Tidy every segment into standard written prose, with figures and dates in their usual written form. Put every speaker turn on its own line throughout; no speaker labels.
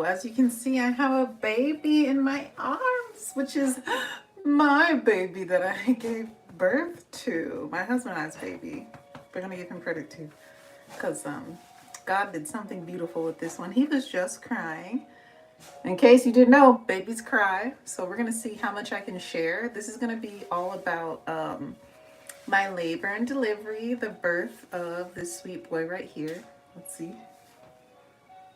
As you can see, I have a baby in my arms, which is my baby that I gave birth to. My husband and I's baby. We're gonna give him credit too, because God did something beautiful with this one. He was just crying. In case you didn't know, babies cry. So we're gonna see how much I can share. This is gonna be all about my labor and delivery, the birth of this sweet boy right here. Let's see.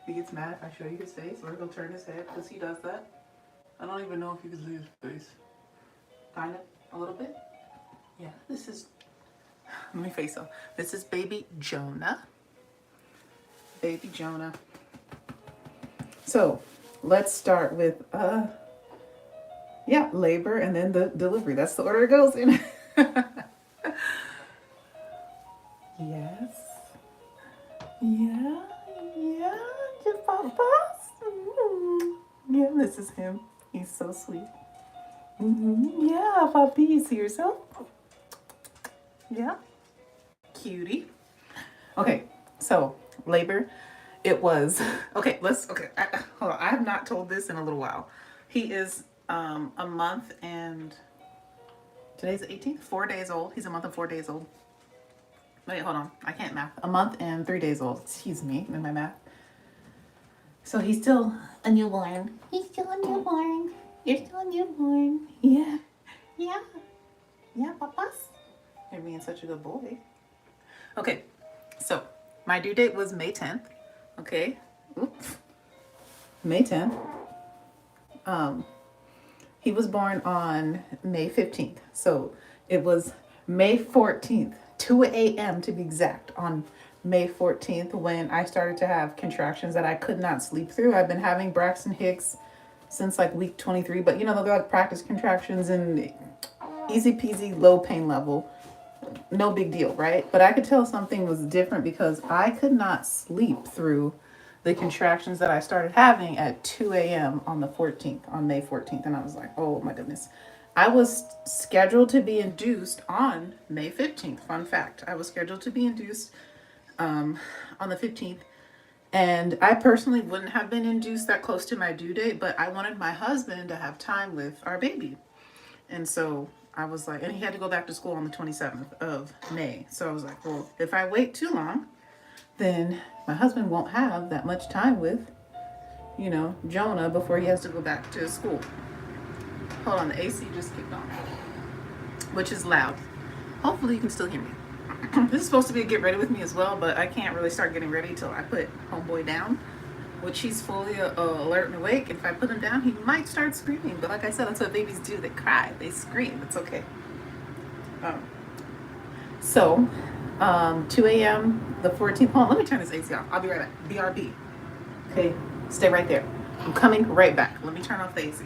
He gets mad if I show you his face, or he'll turn his head because he does that. I don't even know if you can see his face. Kind of, a little bit. Yeah, this is, let me face off. This is baby Jonah. Baby Jonah. So let's start with, labor and then the delivery. That's the order it goes in. Yes. Yeah, yeah, your papa's. Yeah, this is him. He's so sweet. Yeah, Papi, you see yourself? Yeah. Cutie. Okay, so labor. It was okay. Hold on. I have not told this in a little while. He is a month and today's the 18th. 4 days old. He's a month and 4 days old. Wait, hold on. I can't math. A month and 3 days old. Excuse me in my math. So he's still a newborn. He's still a newborn. You're still a newborn. Yeah. Yeah. Yeah, papas. You're being such a good boy. Okay. So my due date was May 10th. Okay. Oops. May 10th. He was born on May 15th. So it was May 14th, 2 a.m. to be exact, on May 14th when I started to have contractions that I could not sleep through. I've been having Braxton Hicks since like week 23, but they're like practice contractions and easy peasy, low pain level. No big deal, right? But I could tell something was different because I could not sleep through the contractions that I started having at 2 a.m. on the 14th, on May 14th. And I was like, oh my goodness. I was scheduled to be induced on May 15th. Fun fact. I was scheduled to be induced on the 15th. And I personally wouldn't have been induced that close to my due date, but I wanted my husband to have time with our baby. And so I was like, and he had to go back to school on the 27th of May. So I was like, well, if I wait too long, then my husband won't have that much time with, Jonah before he has to go back to school. Hold on, the AC just kicked on, which is loud. Hopefully you can still hear me. This is supposed to be a get ready with me as well, but I can't really start getting ready till I put homeboy down, which he's fully alert and awake. And if I put him down, he might start screaming. But like I said, that's what babies do. They cry, they scream. It's okay. So 2 a.m. the 14th. Hold on, let me turn this AC off. I'll be right back. BRB. Okay, stay right there. I'm coming right back. Let me turn off the AC.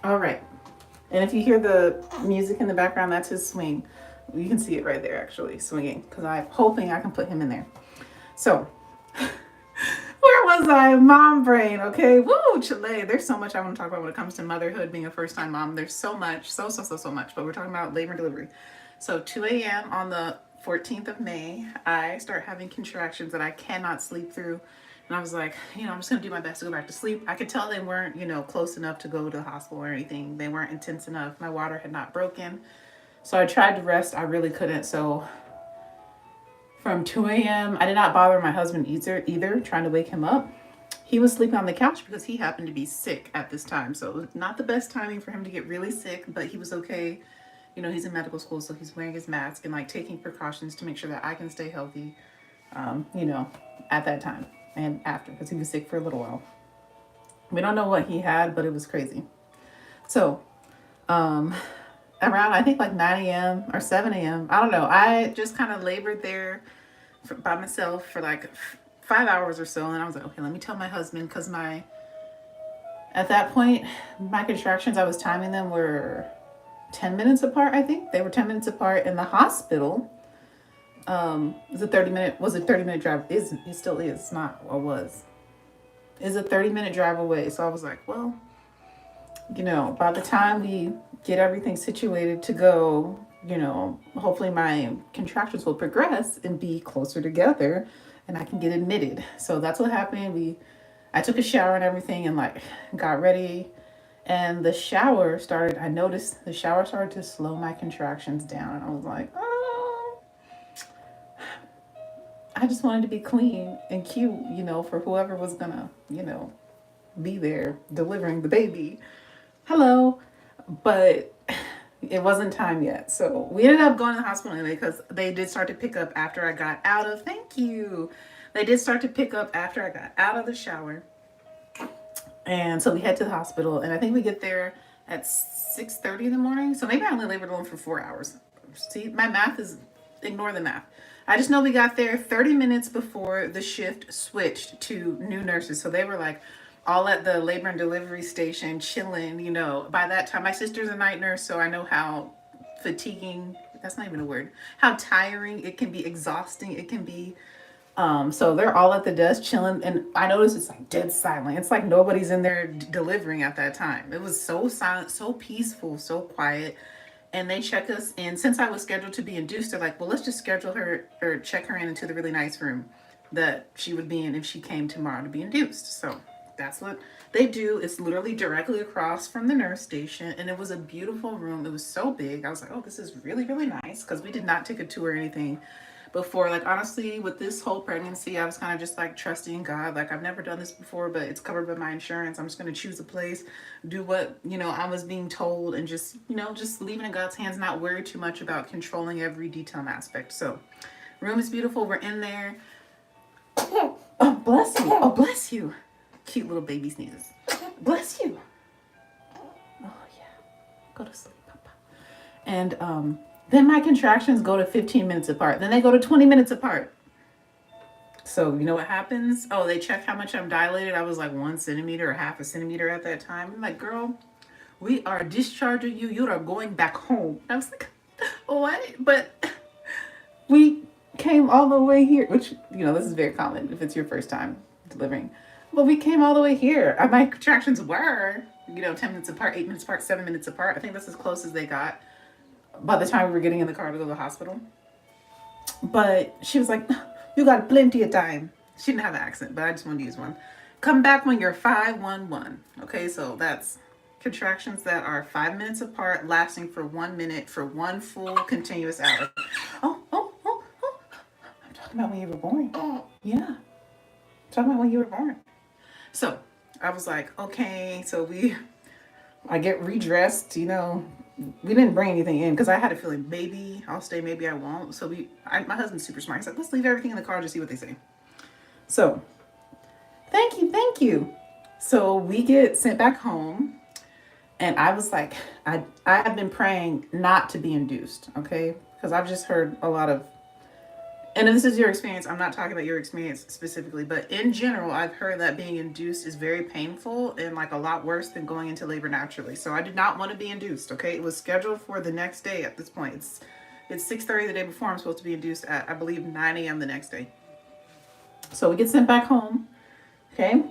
All right. And if you hear the music in the background, that's his swing. You can see it right there, actually, swinging, because I'm hoping I can put him in there. So, where was I? Mom brain, okay? Woo, Chile. There's so much I want to talk about when it comes to motherhood, being a first-time mom. There's so much, so much, but we're talking about labor and delivery. So 2 a.m. on the 14th of May, I start having contractions that I cannot sleep through. And I was like, I'm just going to do my best to go back to sleep. I could tell they weren't, close enough to go to the hospital or anything. They weren't intense enough. My water had not broken. So I tried to rest. I really couldn't. So from 2 a.m., I did not bother my husband either, trying to wake him up. He was sleeping on the couch because he happened to be sick at this time. So it was not the best timing for him to get really sick, but he was okay. He's in medical school, so he's wearing his mask and like taking precautions to make sure that I can stay healthy, at that time and after, because he was sick for a little while. We don't know what he had, but it was crazy. So around, I think like 9 a.m. or 7 a.m., I don't know, I just kind of labored there by myself for like 5 hours or so. And I was like, okay, let me tell my husband, because at that point, my contractions, I was timing them, were 10 minutes apart. I think they were 10 minutes apart. In the hospital, was a 30-minute drive. It still is, not or was. Is a 30-minute drive away. So I was like, well, by the time we get everything situated to go, hopefully my contractions will progress and be closer together and I can get admitted. So that's what happened. I took a shower and everything and like got ready, and I noticed the shower started to slow my contractions down. And I was like, oh, I just wanted to be clean and cute, for whoever was gonna, be there delivering the baby. Hello. But it wasn't time yet. So we ended up going to the hospital anyway because they did start to pick up after I got out of, thank you. They did start to pick up after I got out of the shower. And so we head to the hospital, and I think we get there at 6:30 in the morning. So maybe I only labored alone for 4 hours. See, my math is, ignore the math. I just know we got there 30 minutes before the shift switched to new nurses. So they were like all at the labor and delivery station chilling, By that time, my sister's a night nurse, so I know how fatiguing, that's not even a word, how tiring it can be, exhausting it can be. So they're all at the desk chilling, and I noticed it's like dead silent. It's like nobody's in there delivering at that time. It was so silent, so peaceful, so quiet. And they check us in. Since I was scheduled to be induced, they're like, well, let's just schedule her or check her into the really nice room that she would be in if she came tomorrow to be induced. So that's what they do. It's literally directly across from the nurse station, and it was a beautiful room. It was so big. I was like, oh, this is really, really nice, because we did not take a tour or anything before. Like, honestly, with this whole pregnancy, I was kind of just like trusting God. Like, I've never done this before, but it's covered by my insurance. I'm just going to choose a place, do what, I was being told, and just, just leave it in God's hands, not worry too much about controlling every detail and aspect. So, room is beautiful. We're in there. Oh, bless you. Oh, bless you. Cute little baby sneezes. Bless you. Oh, yeah. Go to sleep, Papa. And, then my contractions go to 15 minutes apart. Then they go to 20 minutes apart. So you know what happens? Oh, they check how much I'm dilated. I was like 1 centimeter or half a centimeter at that time. I'm like, girl, we are discharging you. You are going back home. I was like, what? But we came all the way here, which, this is very common if it's your first time delivering. But we came all the way here. My contractions were, 10 minutes apart, 8 minutes apart, 7 minutes apart. I think that's as close as they got by the time we were getting in the car to go to the hospital. But she was like, you got plenty of time. She didn't have an accent, but I just wanted to use one. Come back when you're 511. Okay, so that's contractions that are 5 minutes apart, lasting for 1 minute for one full continuous hour. Oh. I'm talking about when you were born. Yeah. I'm talking about when you were born. So I was like, okay, so I get redressed, we didn't bring anything in because I had a feeling maybe I'll stay, maybe I won't. So my husband's super smart. He's like, let's leave everything in the car to see what they say. So thank you. So we get sent back home, and I was like, I have been praying not to be induced, okay? Because I've just heard a lot of, and if this is your experience, I'm not talking about your experience specifically, but in general, I've heard that being induced is very painful and like a lot worse than going into labor naturally. So I did not want to be induced, okay? It was scheduled for the next day at this point. It's 6:30 the day before. I'm supposed to be induced at, I believe, 9 a.m. the next day. So we get sent back home, okay?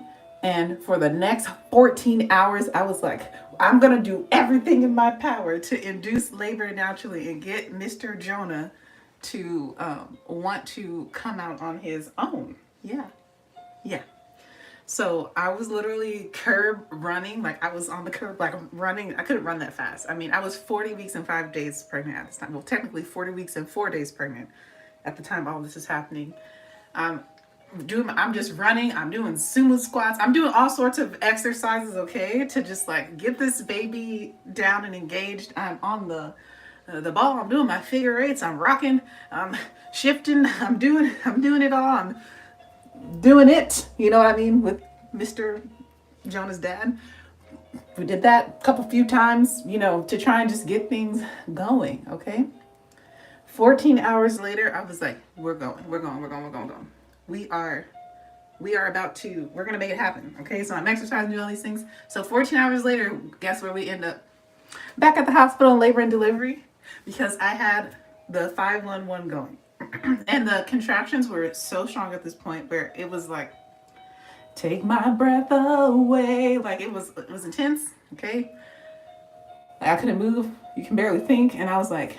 And for the next 14 hours, I was like, I'm going to do everything in my power to induce labor naturally and get Mr. Jonah to want to come out on his own. Yeah. So I was literally curb running. Like, I was on the curb, like running. I couldn't run that fast. I mean, I was 40 weeks and 5 days pregnant at this time. Well, technically 40 weeks and 4 days pregnant at the time all this is happening. I'm just running. I'm doing sumo squats. I'm doing all sorts of exercises, okay, to just like get this baby down and engaged. I'm on the ball. I'm doing my figure eights. I'm rocking. I'm shifting. I'm doing it all. I'm doing it. You know what I mean? With Mr. Jonah's dad. We did that a few times, to try and just get things going. Okay. 14 hours later, I was like, we're going. We are about to, we're going to make it happen. Okay. So I'm exercising, doing all these things. So 14 hours later, guess where we end up? Back at the hospital in labor and delivery, because I had the 511 going. And the contractions were so strong at this point where it was like take my breath away. Like it was intense. Okay. I couldn't move. You can barely think. And I was like,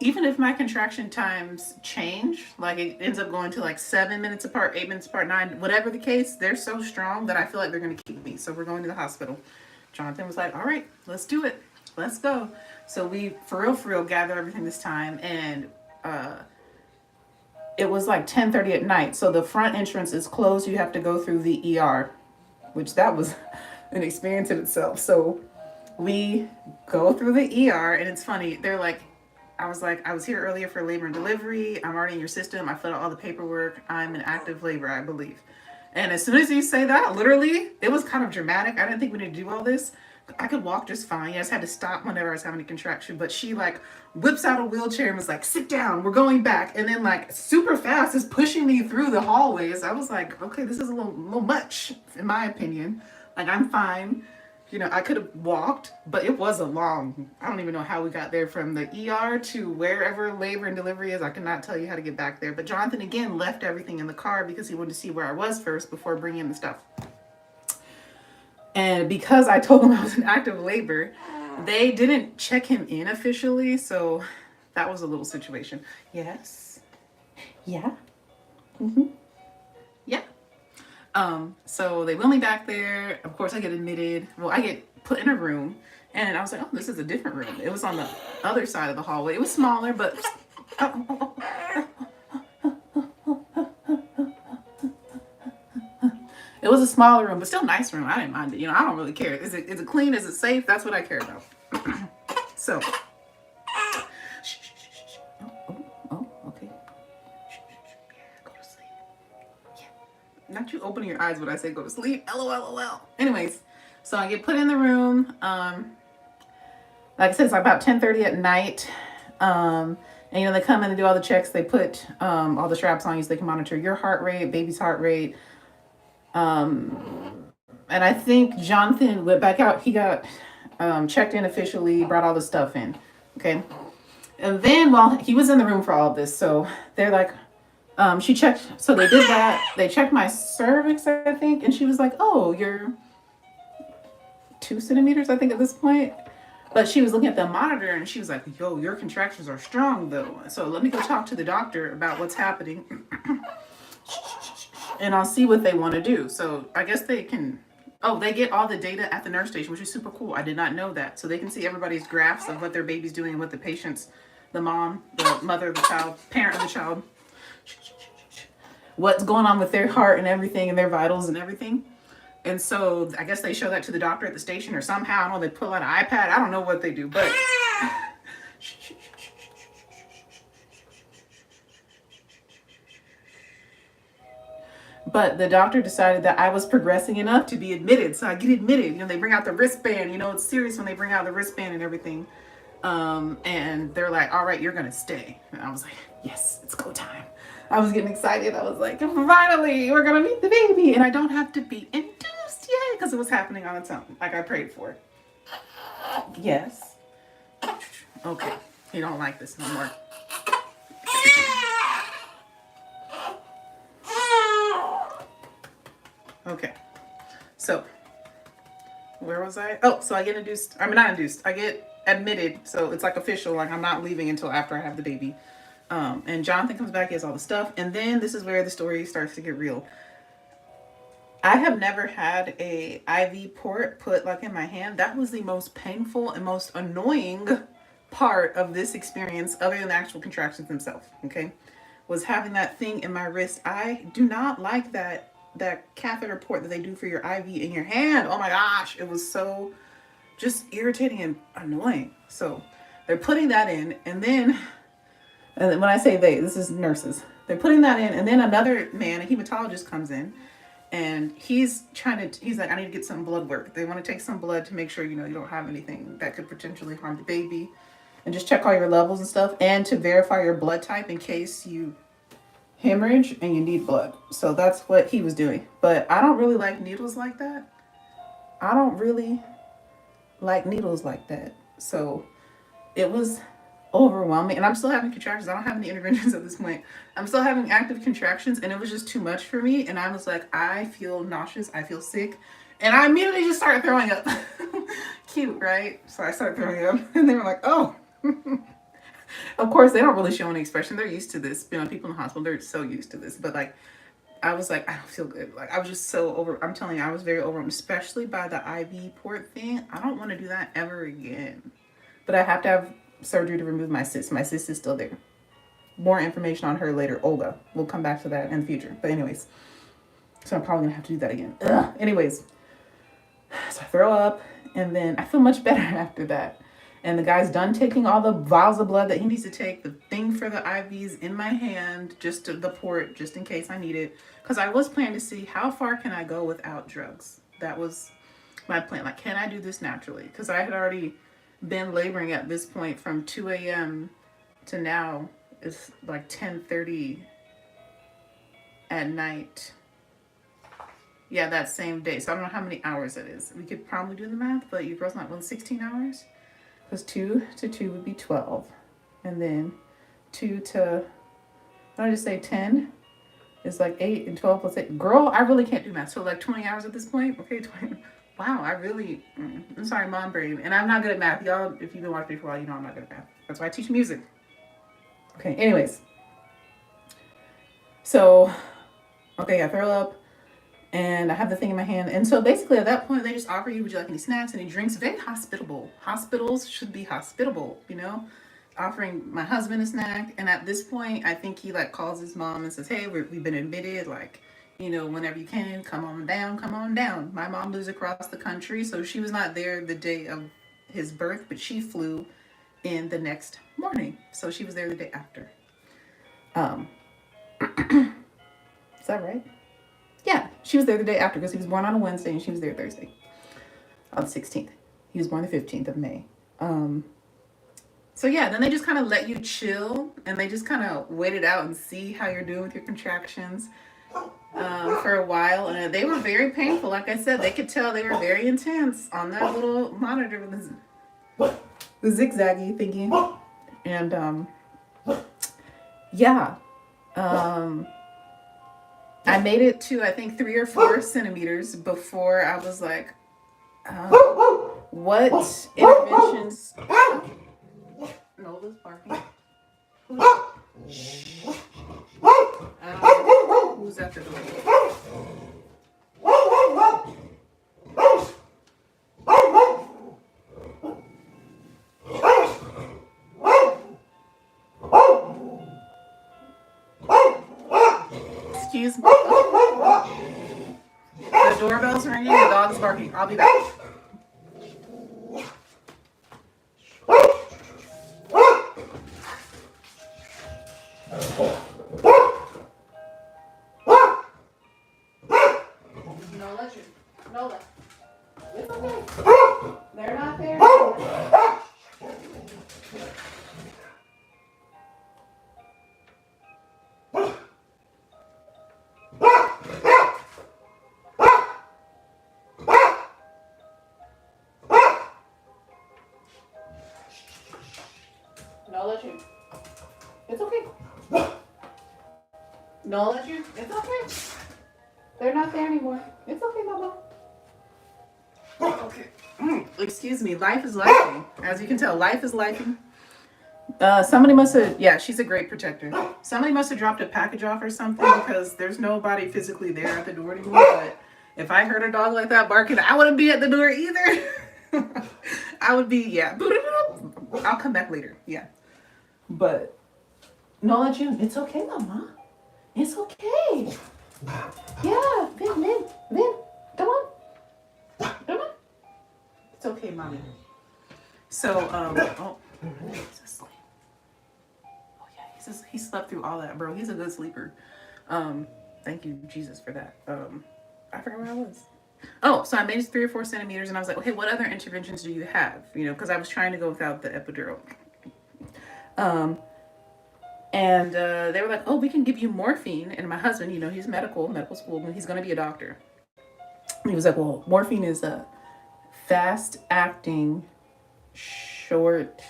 even if my contraction times change, like it ends up going to like 7 minutes apart, 8 minutes apart, 9, whatever the case, they're so strong that I feel like they're going to keep me. So we're going to the hospital. Jonathan was like, all right, let's do it. Let's go. So we, for real, gather everything this time. And it was like 10:30 at night. So the front entrance is closed. You have to go through the ER, which that was an experience in itself. So we go through the ER, and it's funny. They're like, I was here earlier for labor and delivery. I'm already in your system. I filled out all the paperwork. I'm in active labor, I believe. And as soon as you say that, literally, it was kind of dramatic. I didn't think we needed to do all this. I could walk just fine. I just had to stop whenever I was having a contraction. But she like whips out a wheelchair and was like, sit down, we're going back. And then like super fast is pushing me through the hallways. I was like, okay, this is a little much, in my opinion. Like, I'm fine. You know, I could have walked, but it was a long, I don't even know how we got there from the ER to wherever labor and delivery is. I cannot tell you how to get back there. But Jonathan, again, left everything in the car because he wanted to see where I was first before bringing in the stuff. And because I told them I was in active labor, they didn't check him in officially. So that was a little situation. Yes. Yeah. Mm-hmm. Yeah. So they wheel me back there. Of course, I get admitted. Well, I get put in a room, and I was like, oh, this is a different room. It was on the other side of the hallway. It was smaller, but it was a smaller room, but still nice room. I didn't mind it. You know, I don't really care. Is it clean? Is it safe? That's what I care about. So, okay. Go to sleep. Yeah. Not you opening your eyes when I say go to sleep. LOL. Anyways, so I get put in the room. Like I said, it's about 10:30 at night. And you know, they come in and do all the checks. They put all the straps on you so they can monitor your heart rate, baby's heart rate. And I think Jonathan went back out. He got checked in officially, brought all the stuff in. Okay. And then while he was in the room for all of this, so they're like, she checked. So they did that. They checked my cervix, I think. And she was like, oh, you're 2 centimeters, I think, at this point. But she was looking at the monitor and she was like, yo, your contractions are strong though. So let me go talk to the doctor about what's happening. And I'll see what they want to do. So I guess they can, they get all the data at the nurse station, which is super cool. I did not know that. So they can see everybody's graphs of what their baby's doing and what the patient's, the mom, the mother of the child, parent of the child, what's going on with their heart and everything and their vitals and everything. And so I guess they show that to the doctor at the station or somehow, I don't know, they pull out an iPad. I don't know what they do, but the doctor decided that I was progressing enough to be admitted. So I get admitted. You know, they bring out the wristband. You know, it's serious when they bring out the wristband and everything. And they're like, all right, you're going to stay. And I was like, yes, it's go time. I was getting excited. I was like, finally, we're going to meet the baby. And I don't have to be induced yet because it was happening on its own, like I prayed for. Yes. Okay. You don't like this no more. Okay. So, where was I? Oh, so I get induced. I'm not induced. I get admitted. So it's like official. Like I'm not leaving until after I have the baby. And Jonathan comes back, he has all the stuff. And then this is where the story starts to get real. I have never had a IV port put like in my hand. That was the most painful and most annoying part of this experience, other than the actual contractions themselves. Okay, was having that thing in my wrist. I do not like that catheter port that they do for your IV in your hand. Oh my gosh, it was so just irritating and annoying. So they're putting that in, and then when I say they, this is nurses. They're putting that in, and then another man, a hematologist, comes in, and he's like, I need to get some blood work. They want to take some blood to make sure, you know, you don't have anything that could potentially harm the baby, and just check all your levels and stuff, and to verify your blood type in case you hemorrhage and you need blood. So that's what he was doing. But I don't really like needles like that. So it was overwhelming. And I'm still having contractions. I don't have any interventions at this point. I'm still having active contractions, and it was just too much for me. And I was like, I feel nauseous. I feel sick. And I immediately just started throwing up. Cute, right? So I started throwing up, and they were like, oh. Of course, they don't really show any expression. They're used to this. You know, people in the hospital, they're so used to this. But like, I was like, I don't feel good. Like, I was just so over. I'm telling you, I was very overwhelmed, especially by the IV port thing. I don't want to do that ever again. But I have to have surgery to remove my cyst. My cyst is still there. More information on her later. Olga. We'll come back to that in the future. But anyways, so I'm probably gonna have to do that again. Ugh. Anyways, so I throw up, and then I feel much better after that. And the guy's done taking all the vials of blood that he needs to take, the thing for the IVs in my hand, just to the port, just in case I need it. Because I was planning to see how far can I go without drugs. That was my plan. Like, can I do this naturally? Because I had already been laboring at this point from 2 a.m. to now. It's like 10:30 at night. Yeah, that same day. So I don't know how many hours it is. We could probably do the math, but your girl's not 16 hours. Because 2 to 2 would be 12. And then 2 to, what did I just say, 10 is like 8, and 12 plus 8. Girl, I really can't do math. So like 20 hours at this point? Okay, 20. Wow, I'm sorry, mom brain. And I'm not good at math. Y'all, if you've been watching me for a while, you know I'm not good at math. That's why I teach music. Okay, anyways. So, okay, I throw up. And I have the thing in my hand. And so basically at that point, they just offer you, would you like any snacks, any drinks? Very hospitable. Hospitals should be hospitable, you know? Offering my husband a snack. And at this point, I think he like calls his mom and says, hey, we've been admitted. Like, you know, whenever you can, come on down, come on down. My mom lives across the country. So she was not there the day of his birth, but she flew in the next morning. So she was there the day after. Is that right? Yeah, she was there the day after because he was born on a Wednesday and she was there Thursday on the 16th. He was born the 15th of May. So yeah, then they just kind of let you chill and they just kind of wait it out and see how you're doing with your contractions for a while. And they were very painful. Like I said, they could tell they were very intense on that little monitor with the zigzaggy thingy. And yeah. I made it to, I think, 3 or 4 centimeters before I was like, what interventions? Nola's barking. Who's at the door? Excuse me. The doorbell's ringing, the dog's barking. I'll be back. Nola. It's okay. They're not there. Nola, it's okay. Nola, it's okay. They're not there anymore. It's okay, Mama. Okay. Excuse me. Life is lifing. As you can tell, life is lifing. Somebody must have, yeah, she's a great protector. Somebody must have dropped a package off or something because there's nobody physically there at the door anymore. But if I heard a dog like that barking, I wouldn't be at the door either. I would be, yeah. I'll come back later. Yeah. But, Nola June, it's okay, Mama. It's okay. Yeah, Vin, come on. Come on. It's okay, Mommy. So, oh yeah, he slept through all that, bro. He's a good sleeper. Thank you, Jesus, for that. I forgot where I was. Oh, so I made it 3 or 4 centimeters, and I was like, okay, what other interventions do you have? You know, because I was trying to go without the epidural. And they were like, oh, we can give you morphine. And my husband, you know, he's medical school, and he's going to be a doctor. And he was like, well, morphine is a fast-acting, short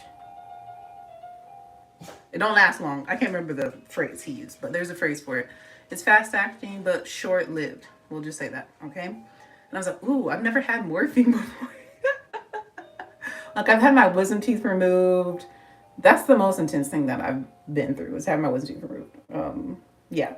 It don't last long. I can't remember the phrase he used, but there's a phrase for it. It's fast acting but short lived. We'll just say that, okay? And I was like, ooh, I've never had morphine before. Like I've had my wisdom teeth removed. That's the most intense thing that I've been through is having my wisdom teeth removed. Yeah.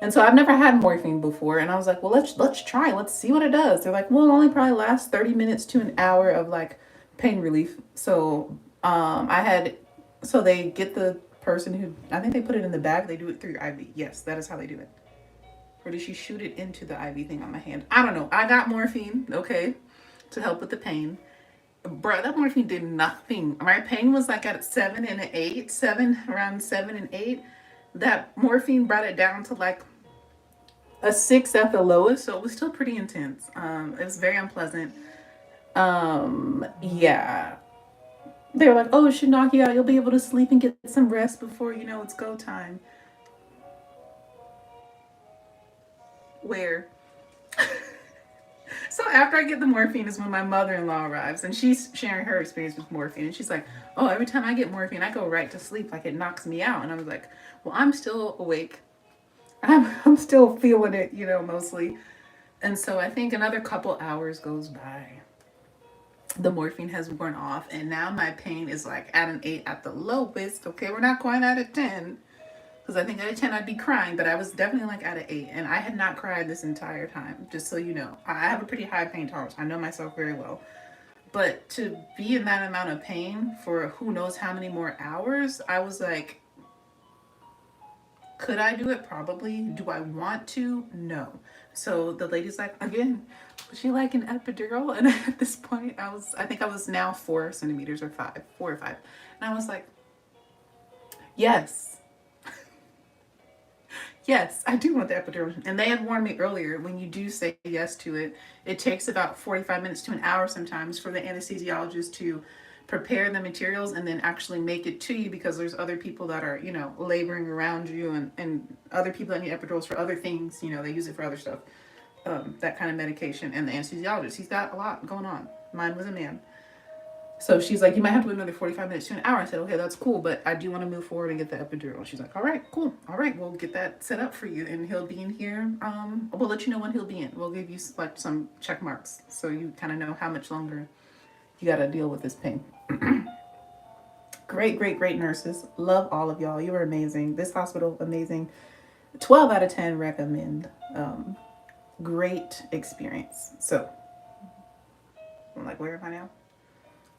And so I've never had morphine before, and I was like, well, let's try. Let's see what it does. They're like, well, it only probably lasts 30 minutes to an hour of like pain relief. So I had, so they get the person who, I think they put it in the bag. They do it through your IV. Yes, that is how they do it. Or did she shoot it into the IV thing on my hand? I don't know. I got morphine, okay, to help with the pain. Bro, that morphine did nothing. My pain was like at 7 and 8, around 7 and 8. That morphine brought it down to like a 6 at the lowest, so it was still pretty intense. It was very unpleasant. Yeah. They were like, oh, it should knock you out. You'll be able to sleep and get some rest before you know it's go time. Where? So after I get the morphine is when my mother-in-law arrives, and she's sharing her experience with morphine, and she's like, oh, every time I get morphine, I go right to sleep, like it knocks me out. And I was like, well, I'm still awake. I'm still feeling it, you know, mostly. And so I think another couple hours goes by. The morphine has worn off, and now my pain is like at an 8 at the lowest. Okay, we're not quite at a 10. Because I think at a 10 I'd be crying, but I was definitely like at an 8. And I had not cried this entire time, just so you know. I have a pretty high pain tolerance. I know myself very well. But to be in that amount of pain for who knows how many more hours, I was like, could I do it? Probably. Do I want to? No. So the lady's like, again, would she like an epidural? And at this point, I think I was now 4 centimeters or 5, 4 or 5. And I was like, yes. Yes, I do want the epidural. And they had warned me earlier, when you do say yes to it, it takes about 45 minutes to an hour sometimes for the anesthesiologist to prepare the materials and then actually make it to you, because there's other people that are, you know, laboring around you, and other people that need epidurals for other things. You know, they use it for other stuff, that kind of medication. And the anesthesiologist, he's got a lot going on. Mine was a man. So she's like, you might have to wait another 45 minutes to an hour. I said, okay, that's cool, but I do want to move forward and get the epidural. She's like, all right, cool. All right, we'll get that set up for you, and he'll be in here. We'll let you know when he'll be in. We'll give you like some check marks so you kind of know how much longer you got to deal with this pain. Great, great, great nurses. Love all of y'all. You are amazing. This hospital, amazing. 12 out of 10 recommend. Great experience. So, I'm like, where am I now?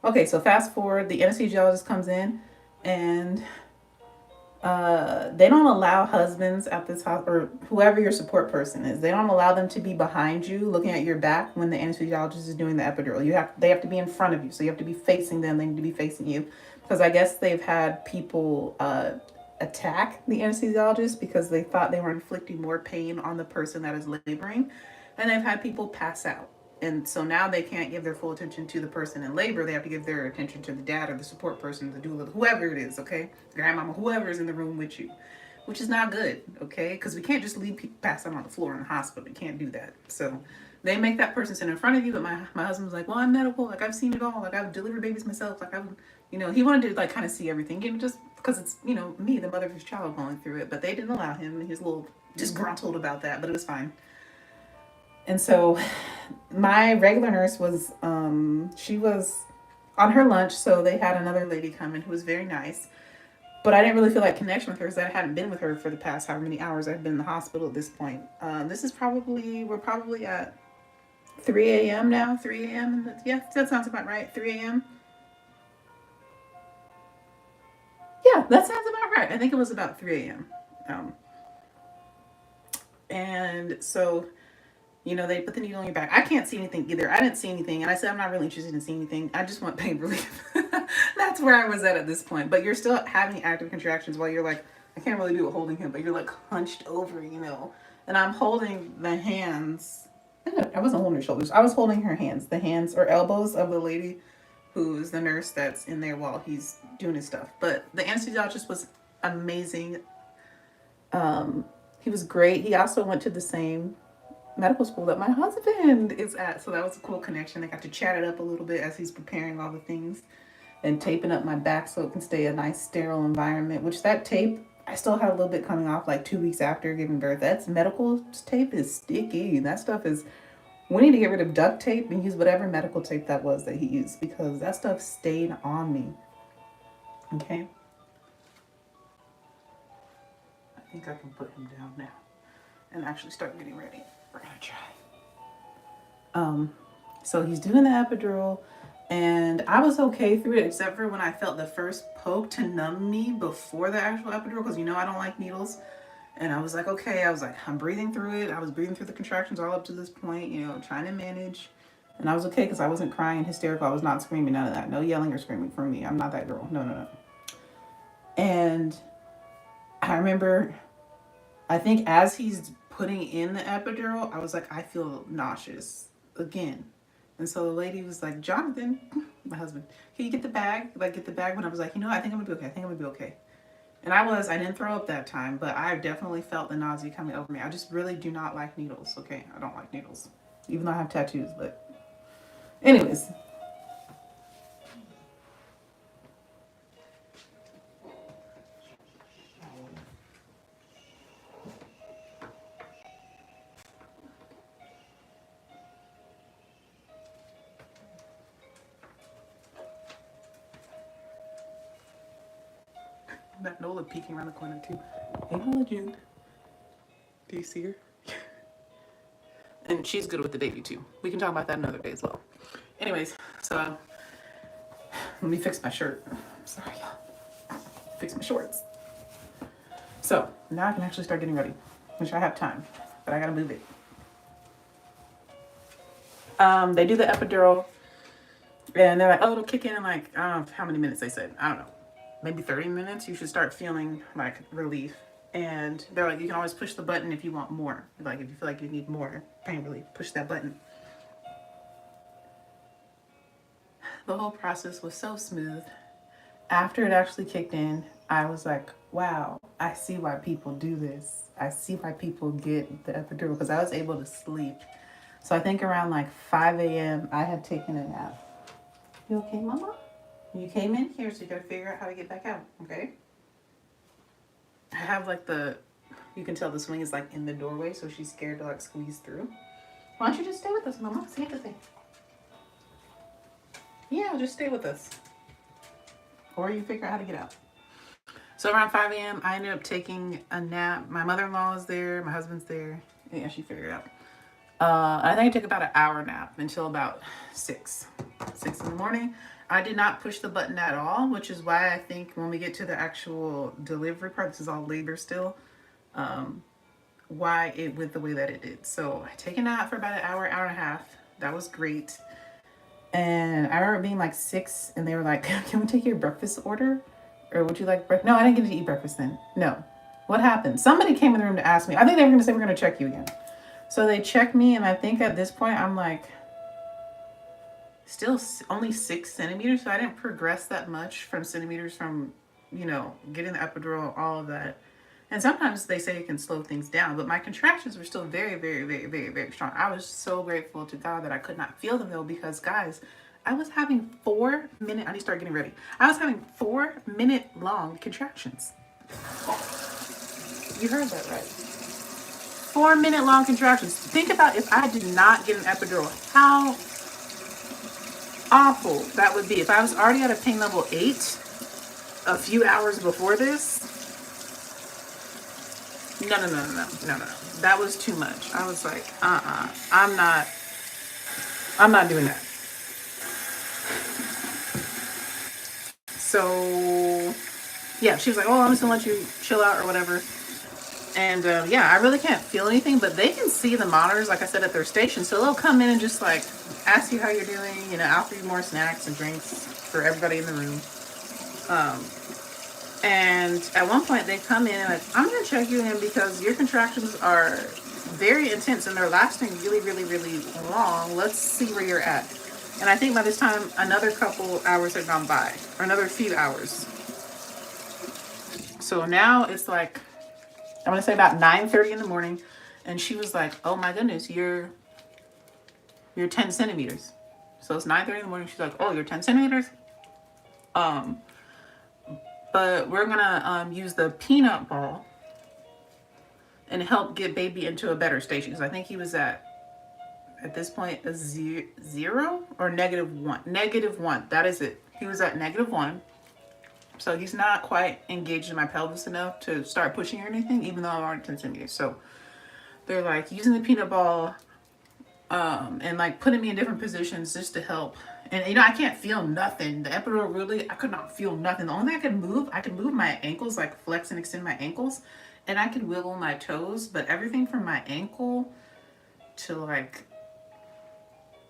Okay, so fast forward, the anesthesiologist comes in, and they don't allow husbands at this hospital, or whoever your support person is, they don't allow them to be behind you looking at your back when the anesthesiologist is doing the epidural. They have to be in front of you, so you have to be facing them. They need to be facing you, because I guess they've had people attack the anesthesiologist because they thought they were inflicting more pain on the person that is laboring, and they've had people pass out. And so now they can't give their full attention to the person in labor. They have to give their attention to the dad or the support person, the doula, whoever it is, okay? Grandmama, whoever is in the room with you, which is not good, okay? Because we can't just leave people pass out on the floor in the hospital. We can't do that. So they make that person sit in front of you. But my husband was like, well, I'm medical. Like, I've seen it all. Like, I've delivered babies myself. Like, he wanted to, like, kind of see everything. You know, just because it's, you know, me, the mother of his child, going through it. But they didn't allow him. He was a little disgruntled about that, but it was fine. And so my regular nurse was, she was on her lunch, so they had another lady come in who was very nice. But I didn't really feel like connection with her because I hadn't been with her for the past however many hours I've been in the hospital at this point. We're probably at 3 a.m. now, 3 a.m. Yeah, that sounds about right, 3 a.m. Yeah, that sounds about right. I think it was about 3 a.m. And so, you know, they put the needle in your back. I can't see anything either. I didn't see anything. And I said, I'm not really interested in seeing anything. I just want pain relief. That's where I was at this point. But you're still having active contractions while you're like, I can't really do it holding him, but you're like hunched over, you know. And I'm holding the hands. I wasn't holding her shoulders. I was holding her hands, the hands or elbows of the lady who's the nurse that's in there while he's doing his stuff. But the anesthesiologist was amazing. He was great. He also went to the same medical school that my husband is at, so that was a cool connection. I got to chat it up a little bit as he's preparing all the things. and taping up my back so it can stay a nice sterile environment, which that tape, I still had a little bit coming off like 2 weeks after giving birth. That's medical tape is sticky. That stuff is, we need to get rid of duct tape and use whatever medical tape that was that he used because that stuff stayed on me. Okay. I think I can put him down now and actually start getting ready. We're gonna try. So he's doing the epidural, and I was okay through it except for when I felt the first poke to numb me before the actual epidural, because you know I don't like needles. And I was like, okay, I was like, I'm breathing through it. I was breathing through the contractions all up to this point, you know, trying to manage. And I was okay because I wasn't crying, hysterical. I was not screaming, none of that. No yelling or screaming from me. I'm not that girl. No, no, no. And I remember, I think as he's putting in the epidural, I was like, I feel nauseous again. And so the lady was like, Jonathan, my husband, can you get the bag? Like, get the bag. When I was like, you know, I think I'm gonna be okay. I think I'm gonna be okay. And I didn't throw up that time, but I definitely felt the nausea coming over me. I just really do not like needles, okay? I don't like needles, even though I have tattoos, but anyways. That Nola peeking around the corner too. Hey, Nola June. Do you see her? And she's good with the baby too. We can talk about that another day as well. Anyways, so let me fix my shirt. Sorry, y'all. Fix my shorts. So now I can actually start getting ready, which I have time, but I gotta move it. They do the epidural, and they're like, oh, it'll kick in like, I don't know how many minutes they said. I don't know. Maybe 30 minutes, you should start feeling like relief. And they're like, you can always push the button if you want more. Like, if you feel like you need more pain relief, push that button. The whole process was so smooth. After it actually kicked in, I was like, wow, I see why people do this. I see why people get the epidural, because I was able to sleep. So I think around like 5 a.m., I had taken a nap. You okay, Mama? You came in here, so you gotta figure out how to get back out, okay? I have like you can tell the swing is like in the doorway, so she's scared to like squeeze through. Why don't you just stay with us, Mama? See this thing. Yeah, just stay with us. Or you figure out how to get out. So around 5 a.m., I ended up taking a nap. My mother-in-law is there, my husband's there. Yeah, she figured it out. I think I took about an hour nap until about 6 in the morning. I did not push the button at all, which is why I think when we get to the actual delivery part, this is all labor still, why it went the way that it did. So I take a nap for about an hour, hour and a half. That was great. And I remember being like 6 and they were like, can we take your breakfast order? Or would you like breakfast? No, I didn't get to eat breakfast then. No. What happened? Somebody came in the room to ask me. I think they were going to say, we're going to check you again. So they checked me, and I think at this point I'm like still only 6 centimeters. So I didn't progress that much from centimeters from, you know, getting the epidural, all of that. And sometimes they say it can slow things down, but my contractions were still very, very, very, very, very strong. I was so grateful to God that I could not feel them though, because guys, I was having 4-minute, I need to start getting ready. I was having 4-minute long contractions. You heard that right. 4-minute long contractions. Think about if I did not get an epidural, how awful that would be. If I was already at a pain level 8 a few hours before this, no. That was too much. I was like, I'm not doing that. So yeah, she was like, oh, I'm just gonna let you chill out or whatever. And yeah, I really can't feel anything, but they can see the monitors, like I said, at their station. So they'll come in and just like ask you how you're doing, you know, offer you more snacks and drinks for everybody in the room. And at one point they come in and like, I'm going to check you in because your contractions are very intense and they're lasting really, really, really long. Let's see where you're at. And I think by this time, another couple hours had gone by, or another few hours. So now it's like, I want to say about 9:30 in the morning. And she was like, oh my goodness, you're 10 centimeters. So it's 9:30 in the morning. She's like, oh, you're 10 centimeters? Um, but we're gonna use the peanut ball and help get baby into a better station, because I think he was at this point a zero or -1. -1. That is it. He was at -1. So he's not quite engaged in my pelvis enough to start pushing or anything, even though I'm already 10 centimeters. So they're like using the peanut ball and like putting me in different positions just to help. And you know, I can't feel nothing. The epidural really, I could not feel nothing. The only thing I could move my ankles, like flex and extend my ankles, and I could wiggle my toes, but everything from my ankle to like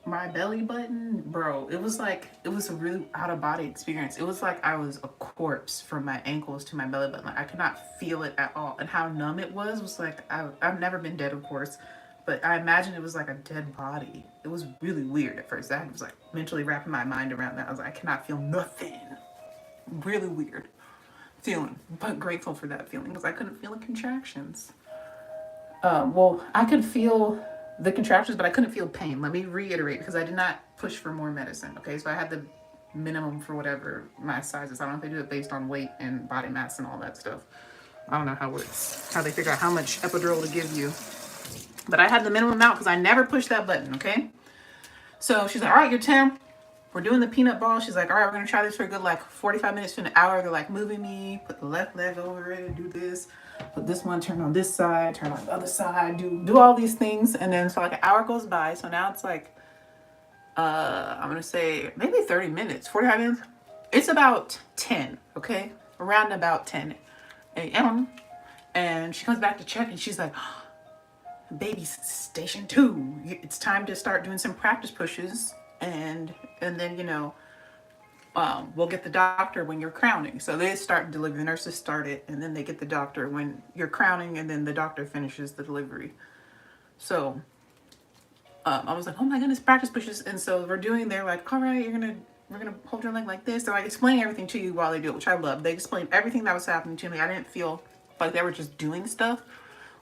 my belly button, bro, it was a really out of body experience. It was like I was a corpse from my ankles to my belly button. Like I could not feel it at all. And how numb it was like, I've never been dead, of course, but I imagine it was like a dead body. It was really weird at first. I was like mentally wrapping my mind around that. I was like, I cannot feel nothing. Really weird feeling, but grateful for that feeling because I couldn't feel the contractions. Well, I could feel the contractions, but I couldn't feel pain. Let me reiterate, because I did not push for more medicine. Okay, so I had the minimum for whatever my size is. I don't know if they do it based on weight and body mass and all that stuff. I don't know how they figure out how much epidural to give you. But I had the minimum amount because I never pushed that button, okay? So she's like, all right, you're 10. We're doing the peanut ball. She's like, all right, we're going to try this for a good like 45 minutes to an hour. They're like moving me, put the left leg over it, do this. Put this one, turn on this side, turn on the other side, do all these things. And then so like an hour goes by. So now it's like, I'm going to say maybe 30 minutes, 45 minutes. It's about 10, okay? Around about 10 a.m. And she comes back to check and she's like, baby's station 2. It's time to start doing some practice pushes. And then, you know, we'll get the doctor when you're crowning. So they start delivery. The nurses start it, and then they get the doctor when you're crowning, and then the doctor finishes the delivery. So I was like, oh my goodness, practice pushes. And so they're like, all right, we're gonna hold your leg like this. They're like explaining everything to you while they do it, which I love. They explained everything that was happening to me. I didn't feel like they were just doing stuff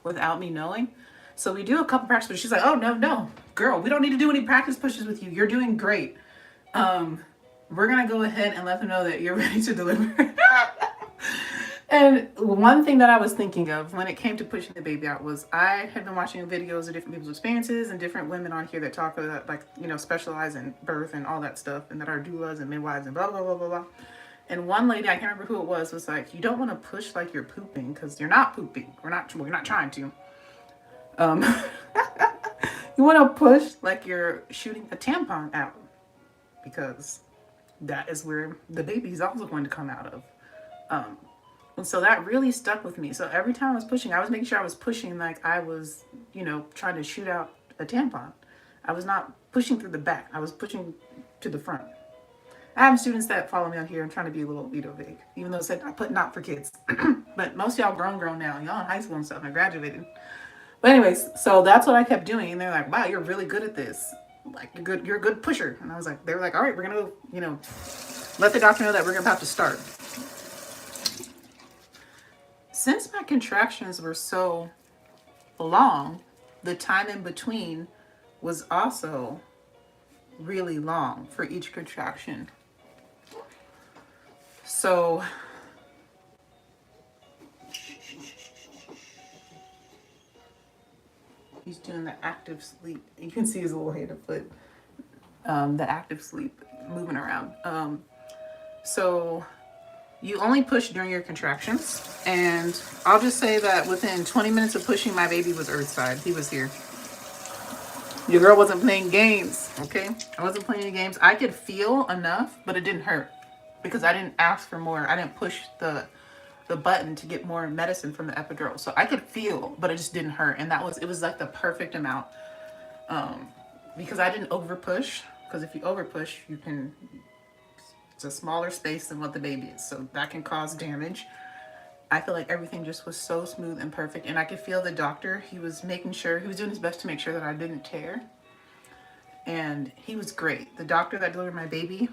without me knowing. So we do a couple practice pushes. She's like, oh no, girl, we don't need to do any practice pushes with you. You're doing great. We're going to go ahead and let them know that you're ready to deliver. And one thing that I was thinking of when it came to pushing the baby out was I had been watching videos of different people's experiences and different women on here that talk about, like, you know, specialize in birth and all that stuff, and that are doulas and midwives and blah, blah, blah, blah, blah. And one lady, I can't remember who it was like, you don't want to push like you're pooping, because you're not pooping. We're not trying to. You want to push like you're shooting a tampon out, because that is where the baby is also going to come out of. And so that really stuck with me. So every time I was pushing, I was making sure I was pushing like I was, you know, trying to shoot out a tampon. I was not pushing through the back. I was pushing to the front. I have students that follow me on here and trying to be a little, you know, vague, even though it said I put not for kids. But most of y'all grown now. Y'all in high school and stuff. I graduated. But anyways, so that's what I kept doing. And they're like, wow, you're really good at this. Like, you're a good pusher. And I was like, they were like, all right, we're going to, you know, let the doctor know that we're about to start. Since my contractions were so long, the time in between was also really long for each contraction. So he's doing the active sleep. You can see his little head and foot. The active sleep moving around. So you only push during your contractions. And I'll just say that within 20 minutes of pushing, my baby was earthside. He was here. Your girl wasn't playing games, okay? I wasn't playing any games. I could feel enough, but it didn't hurt because I didn't ask for more. I didn't push the button to get more medicine from the epidural. So I could feel, but it just didn't hurt. And it was like the perfect amount. Because I didn't over push. Because if you over push, it's a smaller space than what the baby is. So that can cause damage. I feel like everything just was so smooth and perfect. And I could feel the doctor. He was doing his best to make sure that I didn't tear. And he was great. The doctor that delivered my baby